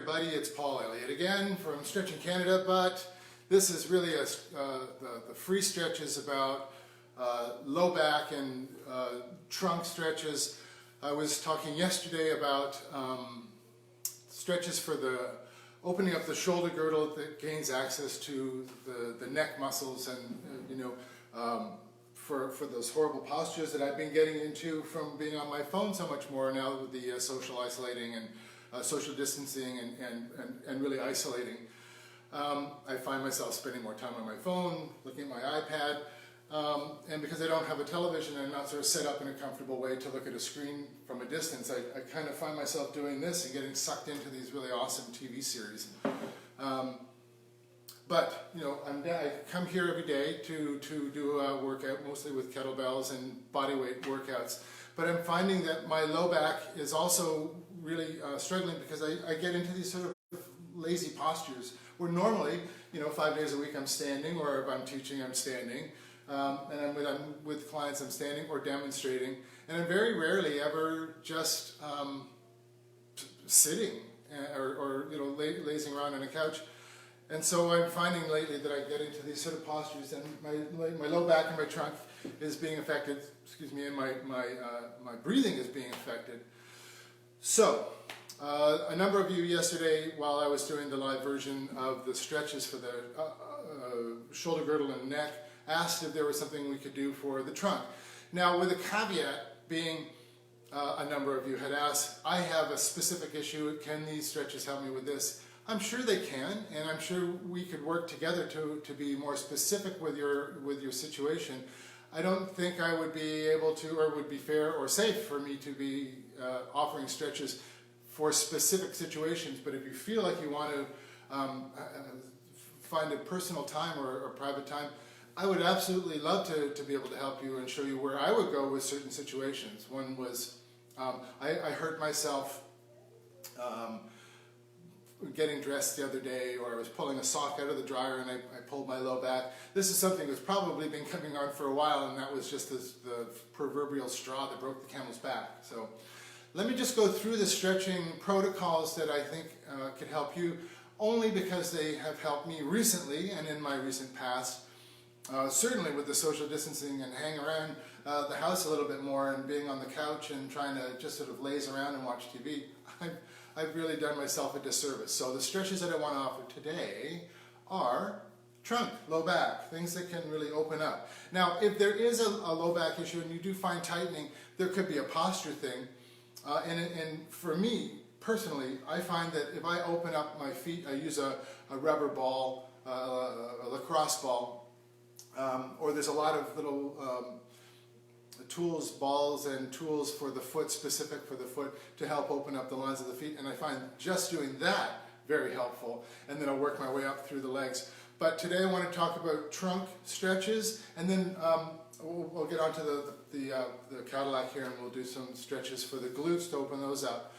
everybody, it's Paul Elliott again from Stretching Canada, but this is really the free stretches about low back and trunk stretches. I was talking yesterday about stretches for the opening up the shoulder girdle that gains access to the neck muscles and for those horrible postures that I've been getting into from being on my phone so much more now with the social isolating and social distancing and really isolating. I find myself spending more time on my phone, looking at my iPad, and because I don't have a television and I'm not sort of set up in a comfortable way to look at a screen from a distance, I kind of find myself doing this and getting sucked into these really awesome TV series. But I come here every day to do a workout, mostly with kettlebells and bodyweight workouts. But I'm finding that my low back is also really struggling because I get into these sort of lazy postures where normally, 5 days a week I'm standing, or if I'm teaching I'm standing, and I'm with clients I'm standing or demonstrating, and I'm very rarely ever just sitting or lazing around on a couch. And so I'm finding lately that I get into these sort of postures, and my low back and my trunk is being affected, and my breathing is being affected. So, a number of you yesterday, while I was doing the live version of the stretches for the shoulder girdle and neck, asked if there was something we could do for the trunk. Now, with a caveat being, a number of you had asked, I have a specific issue, can these stretches help me with this? I'm sure they can, and I'm sure we could work together to be more specific with your situation. I don't think I would be able to, or would be fair or safe for me to be offering stretches for specific situations, but if you feel like you want to find a personal time or private time, I would absolutely love to be able to help you and show you where I would go with certain situations. One was, I hurt myself getting dressed the other day, or I was pulling a sock out of the dryer and I pulled my low back. This is something that's probably been coming on for a while, and that was just the proverbial straw that broke the camel's back. So let me just go through the stretching protocols that I think could help you, only because they have helped me recently and in my recent past. Certainly with the social distancing and hang around the house a little bit more and being on the couch and trying to just sort of laze around and watch TV, I've really done myself a disservice. So the stretches that I want to offer today are trunk, low back, things that can really open up. Now, if there is a low back issue and you do find tightening, there could be a posture thing. And for me, personally, I find that if I open up my feet, I use a rubber ball, a lacrosse ball, or there's a lot of little tools, balls and tools for the foot, specific for the foot, to help open up the lines of the feet, and I find just doing that very helpful, and then I'll work my way up through the legs. But today I want to talk about trunk stretches, and then we'll get onto the Cadillac here, and we'll do some stretches for the glutes to open those up.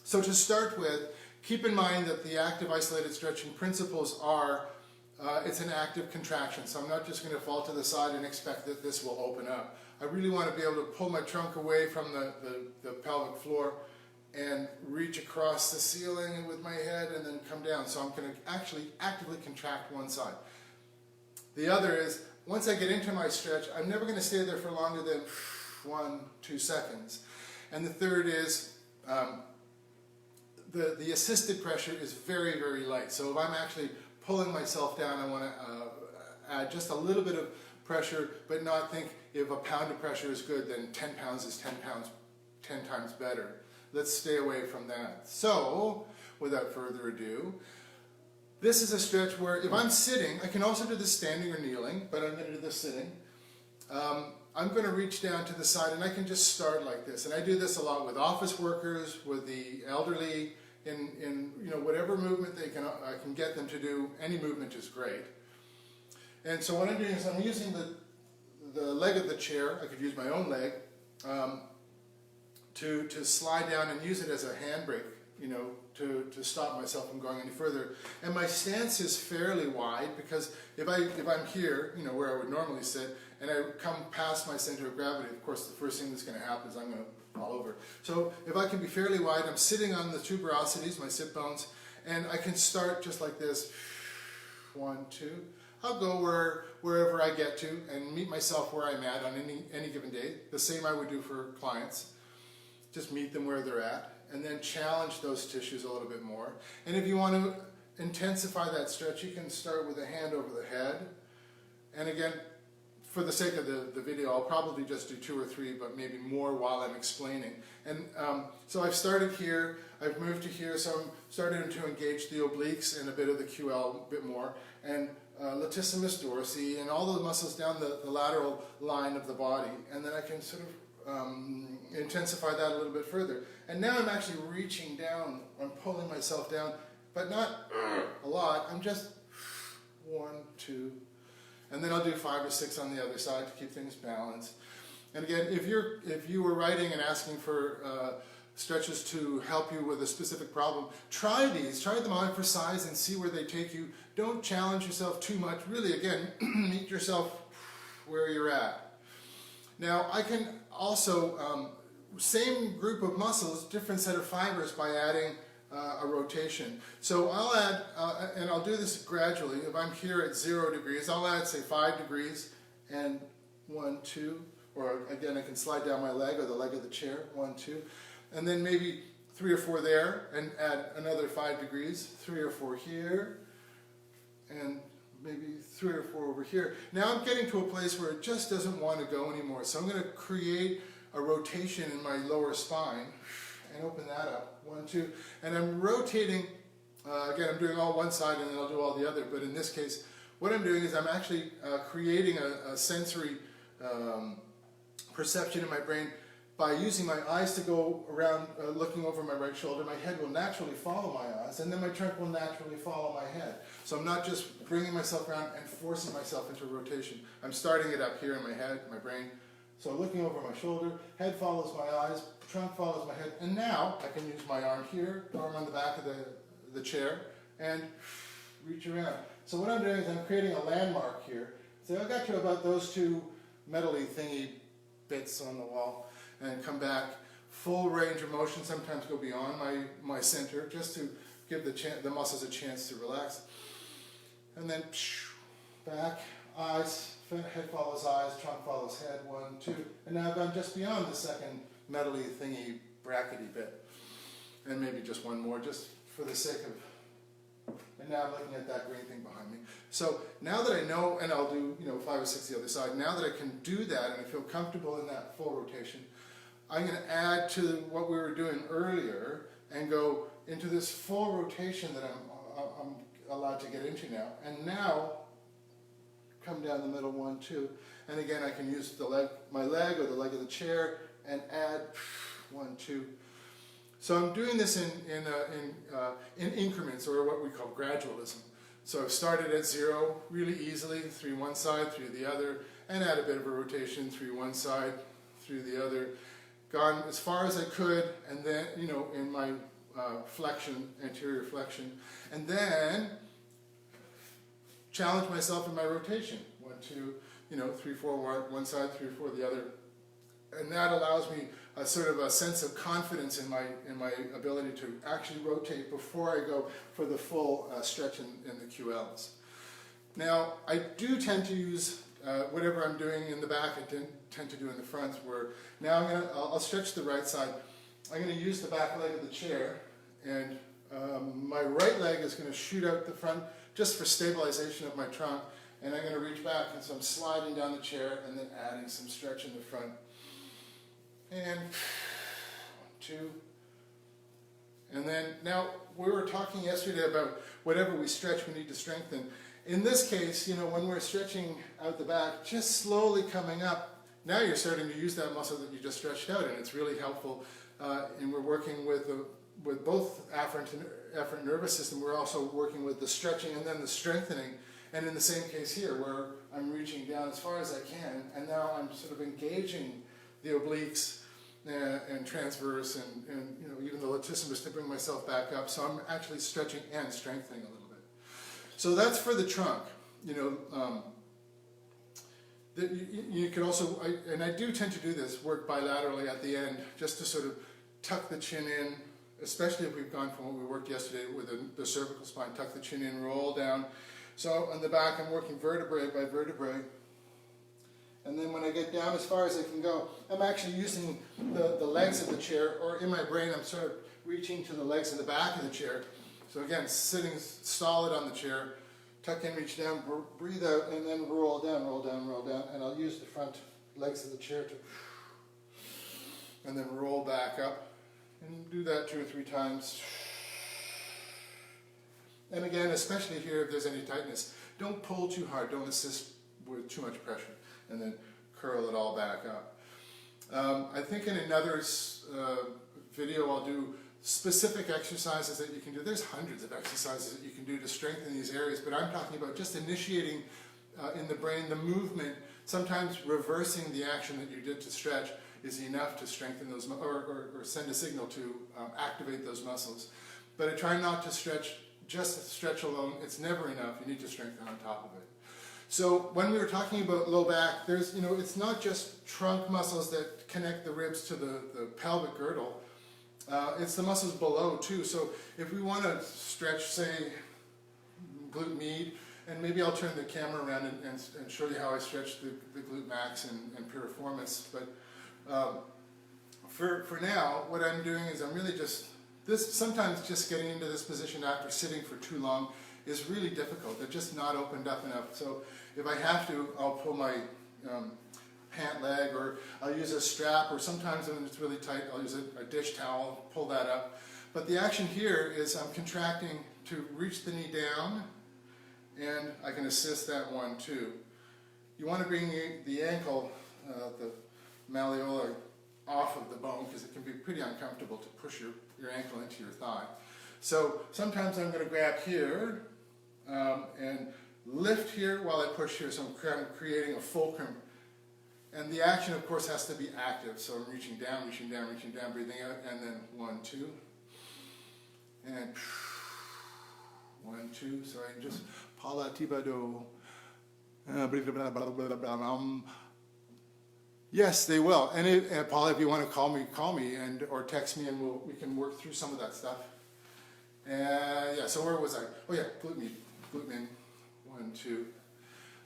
So to start with, keep in mind that the active isolated stretching principles are it's an active contraction, so I'm not just going to fall to the side and expect that this will open up. I really want to be able to pull my trunk away from the pelvic floor and reach across the ceiling with my head and then come down. So I'm going to actually actively contract one side. The other is, once I get into my stretch, I'm never going to stay there for longer than 1-2 seconds. And the third is, the assisted pressure is very, very light. So if I'm actually pulling myself down, I want to add just a little bit of pressure, but not think if a pound of pressure is good, then 10 pounds is 10 times better. Let's stay away from that. So, without further ado, this is a stretch where if I'm sitting, I can also do this standing or kneeling, but I'm going to do this sitting. I'm going to reach down to the side, and I can just start like this. And I do this a lot with office workers, with the elderly, in whatever movement I can get them to do. Any movement is great. And so what I'm doing is I'm using the leg of the chair. I could use my own leg to slide down and use it as a handbrake, to stop myself from going any further. And my stance is fairly wide, because if I'm here, where I would normally sit, and I come past my center of gravity, of course the first thing that's going to happen is I'm going to all over. So if I can be fairly wide, I'm sitting on the tuberosities, my sit bones, and I can start just like this. 1, 2. I'll go wherever I get to and meet myself where I'm at on any given day. The same I would do for clients. Just meet them where they're at and then challenge those tissues a little bit more. And if you want to intensify that stretch, you can start with a hand over the head. And again, for the sake of the video, I'll probably just do 2 or 3, but maybe more while I'm explaining. And so I've started here, I've moved to here, so I'm starting to engage the obliques and a bit of the QL a bit more, and latissimus dorsi, and all the muscles down the lateral line of the body. And then I can sort of intensify that a little bit further. And now I'm actually reaching down, I'm pulling myself down, but not a lot, I'm just 1, 2, and then I'll do 5 or 6 on the other side to keep things balanced. And again, if you were writing and asking for stretches to help you with a specific problem, try these, try them on for size and see where they take you. Don't challenge yourself too much. Really, again, meet yourself where you're at. Now, I can also, same group of muscles, different set of fibers by adding a rotation. So I'll add, and I'll do this gradually. If I'm here at 0 degrees, I'll add, say, 5 degrees, and 1, 2, or again, I can slide down my leg or the leg of the chair, 1, 2, and then maybe 3 or 4 there, and add another 5 degrees, 3 or 4 here, and maybe 3 or 4 over here. Now I'm getting to a place where it just doesn't want to go anymore, so I'm going to create a rotation in my lower spine, and open that up, 1, 2, and I'm rotating, again I'm doing all one side and then I'll do all the other, but in this case what I'm doing is I'm actually creating a sensory perception in my brain by using my eyes to go around looking over my right shoulder. My head will naturally follow my eyes, and then my trunk will naturally follow my head. So I'm not just bringing myself around and forcing myself into rotation. I'm starting it up here in my head, my brain. So looking over my shoulder, head follows my eyes, trunk follows my head, and now I can use my arm here, arm on the back of the chair, and reach around. So what I'm doing is I'm creating a landmark here. So I got to about those 2 metally thingy bits on the wall, and come back, full range of motion, sometimes go beyond my center, just to give the muscles a chance to relax. And then back, eyes, head follows eyes, trunk follows head, 1, 2, and now I've gone just beyond the second metally thingy brackety bit, and maybe just 1 more, just for the sake of, and now I'm looking at that green thing behind me. So now that I know, and I'll do 5 or 6 the other side, now that I can do that and I feel comfortable in that full rotation, I'm going to add to what we were doing earlier and go into this full rotation that I'm allowed to get into now, and now come down the middle, 1, 2, and again I can use my leg or the leg of the chair and add 1, 2. So I'm doing this in increments, or what we call gradualism. So I've started at 0 really easily, through one side, through the other, and add a bit of a rotation through one side, through the other, gone as far as I could, and then in my flexion, anterior flexion, and then challenge myself in my rotation. 1, 2, 3, 4, one side, 3, 4 the other, and that allows me a sort of a sense of confidence in my ability to actually rotate before I go for the full stretch in the QLs. Now I do tend to use whatever I'm doing in the back, I tend to do in the front. Where now I'll stretch the right side. I'm going to use the back leg of the chair, and my right leg is going to shoot out the front just for stabilization of my trunk, and I'm going to reach back, and so I'm sliding down the chair and then adding some stretch in the front. And 1, 2, and then now we were talking yesterday about whatever we stretch we need to strengthen. In this case, when we're stretching out the back, just slowly coming up, now you're starting to use that muscle that you just stretched out, and it's really helpful. And we're working with both afferent nervous system. We're also working with the stretching and then the strengthening. And in the same case here, where I'm reaching down as far as I can, and now I'm sort of engaging the obliques and transverse and even the latissimus to bring myself back up. So I'm actually stretching and strengthening a little bit. So that's for the trunk. You could also, and I do tend to do this, work bilaterally at the end, just to sort of tuck the chin in, especially if we've gone from what we worked yesterday with the cervical spine, tuck the chin in, roll down. So on the back I'm working vertebrae by vertebrae. And then when I get down as far as I can go, I'm actually using the legs of the chair, or in my brain I'm sort of reaching to the legs of the back of the chair. So again, sitting solid on the chair, tuck in, reach down, breathe out, and then roll down, roll down, roll down. And I'll use the front legs of the chair to, and then roll back up. And do that 2 or 3 times. And again, especially here if there's any tightness, don't pull too hard, don't assist with too much pressure, and then curl it all back up. I think in another video I'll do specific exercises that you can do. There's hundreds of exercises that you can do to strengthen these areas, but I'm talking about just initiating in the brain the movement, sometimes reversing the action that you did to stretch is enough to strengthen those, or send a signal to activate those muscles. But I try not to stretch, just stretch alone. It's never enough. You need to strengthen on top of it. So when we were talking about low back, there's, it's not just trunk muscles that connect the ribs to the pelvic girdle. It's the muscles below too. So if we want to stretch, say, glute med, and maybe I'll turn the camera around and show you how I stretch the glute max and piriformis. But for now, what I'm doing is I'm really sometimes just getting into this position after sitting for too long is really difficult. They're just not opened up enough. So if I have to, I'll pull my pant leg, or I'll use a strap, or sometimes when it's really tight, I'll use a dish towel, pull that up. But the action here is I'm contracting to reach the knee down, and I can assist that one too. You want to bring the ankle, the malleola, off of the bone, because it can be pretty uncomfortable to push your ankle into your thigh. So sometimes I'm going to grab here and lift here while I push here, so I'm creating a fulcrum. And the action, of course, has to be active. So I'm reaching down, reaching down, reaching down, breathing out, and then 1, 2, and 1, 2. So I just Paula Tibado. Yes, they will. And Paula, if you want to call me, and or text me, and we can work through some of that stuff. Yeah. So where was I? Oh yeah, glute med. 1, 2.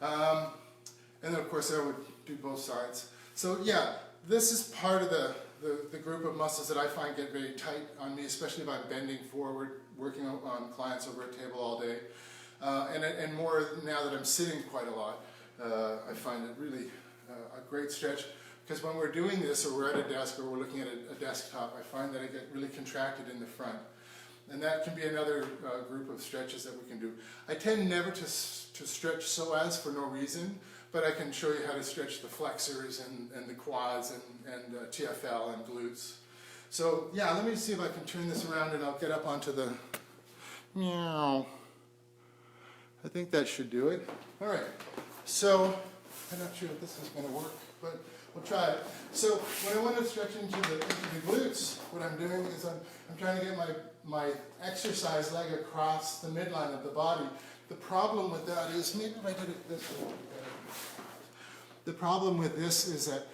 And then of course I would do both sides. So yeah, this is part of the group of muscles that I find get very tight on me, especially if I'm bending forward, working on clients over a table all day. And more now that I'm sitting quite a lot, I find it really a great stretch, because when we're doing this, or we're at a desk, or we're looking at a desktop, I find that I get really contracted in the front. And that can be another group of stretches that we can do. I tend never to stretch psoas for no reason, but I can show you how to stretch the flexors and the quads and TFL and glutes. So yeah, let me see if I can turn this around, and I'll get up onto the meow. I think that should do it. All right, so I'm not sure if this is going to work, but we'll try it. So when I want to stretch into the glutes, what I'm doing is I'm trying to get my exercise leg across the midline of the body. The problem with that is, maybe if I did it this way. The problem with this is that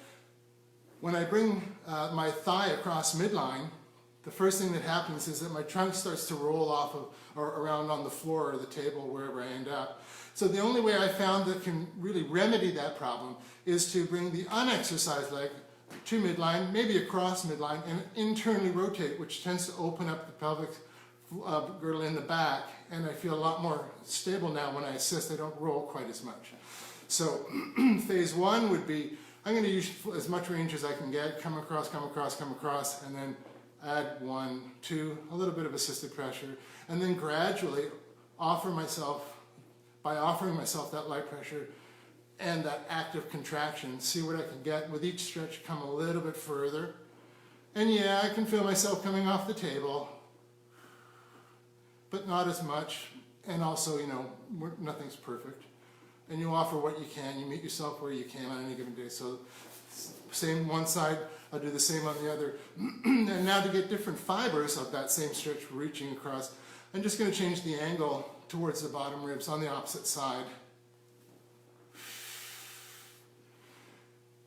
when I bring my thigh across midline, the first thing that happens is that my trunk starts to roll off of, or around on the floor or the table, wherever I end up. So the only way I found that can really remedy that problem is to bring the unexercised leg to midline, maybe across midline, and internally rotate, which tends to open up the pelvic girdle in the back, and I feel a lot more stable now when I assist. I don't roll quite as much. So phase 1 would be, I'm going to use as much range as I can get, come across, and then add 1, 2, a little bit of assisted pressure, and then gradually offering myself that light pressure and that active contraction, see what I can get with each stretch, come a little bit further. And yeah, I can feel myself coming off the table, but not as much. And also, nothing's perfect. And you offer what you can, you meet yourself where you can on any given day. So same one side, I'll do the same on the other. And now to get different fibers of that same stretch reaching across, I'm just going to change the angle towards the bottom ribs on the opposite side.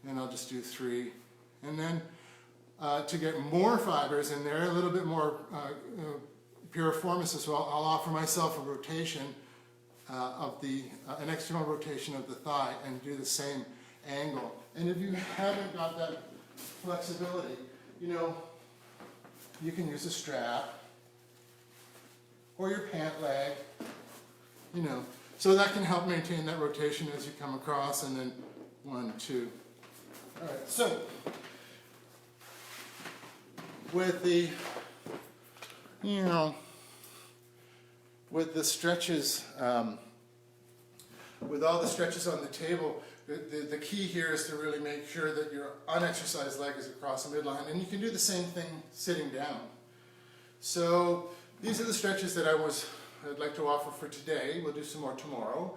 and I'll just do 3. And then to get more fibers in there, a little bit more piriformis as well, I'll offer myself a rotation an external rotation of the thigh and do the same angle. And if you haven't got that flexibility, you know, you can use a strap or your pant leg, you know, so that can help maintain that rotation as you come across. And then 1, 2. All right, so with the, you know, with the stretches, with all the stretches on the table, the key here is to really make sure that your unexercised leg is across the midline, and you can do the same thing sitting down. So these are the stretches that I'd like to offer for today. We'll do some more tomorrow.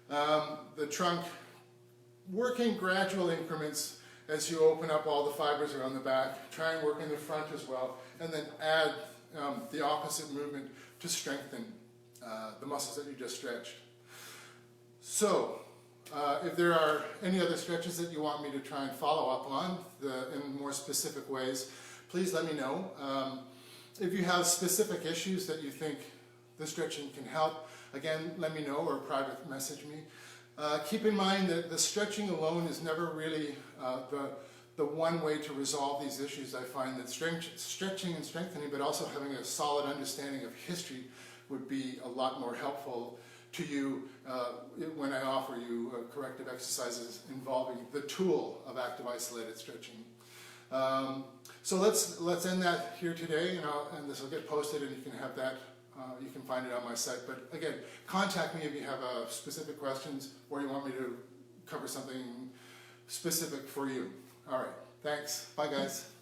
The trunk, working gradual increments as you open up all the fibers around the back. Try and work in the front as well, and then add the opposite movement to strengthen the muscles that you just stretched. So, if there are any other stretches that you want me to try and follow up on in more specific ways, please let me know. If you have specific issues that you think the stretching can help, again, let me know or private message me. Keep in mind that the stretching alone is never really the one way to resolve these issues. I find that stretching and strengthening, but also having a solid understanding of history would be a lot more helpful to you when I offer you corrective exercises involving the tool of active isolated stretching. So let's end that here today, and this will get posted, and you can have that. You can find it on my site. But again, contact me if you have specific questions or you want me to cover something specific for you. All right, thanks. Bye, guys.